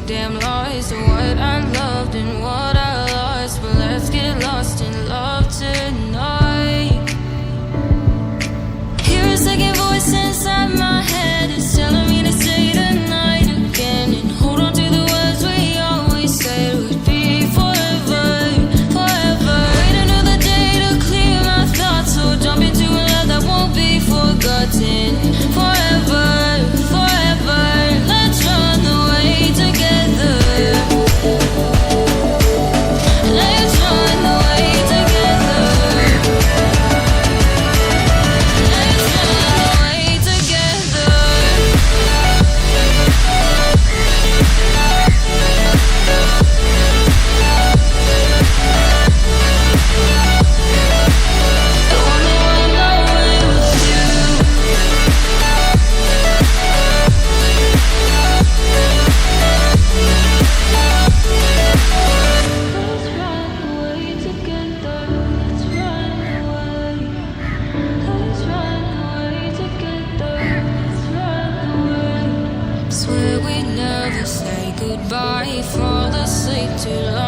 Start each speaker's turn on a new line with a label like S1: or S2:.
S1: damn lies to what I loved and what I lost. But let's get lost in love tonight. Hear a second voice inside my head. It's telling me to stay tonight again and hold on to the words we always said would be forever, forever. Wait another day to clear my thoughts, so jump into a love that won't be forgotten. Forever, forever. Let's run away together. Let's run away together. Let's run away together. I wanna run away with you. Let's run away together. Let's run away. Let's run away together. Let's run away. Swear we'd never say goodbye. Fall asleep too long.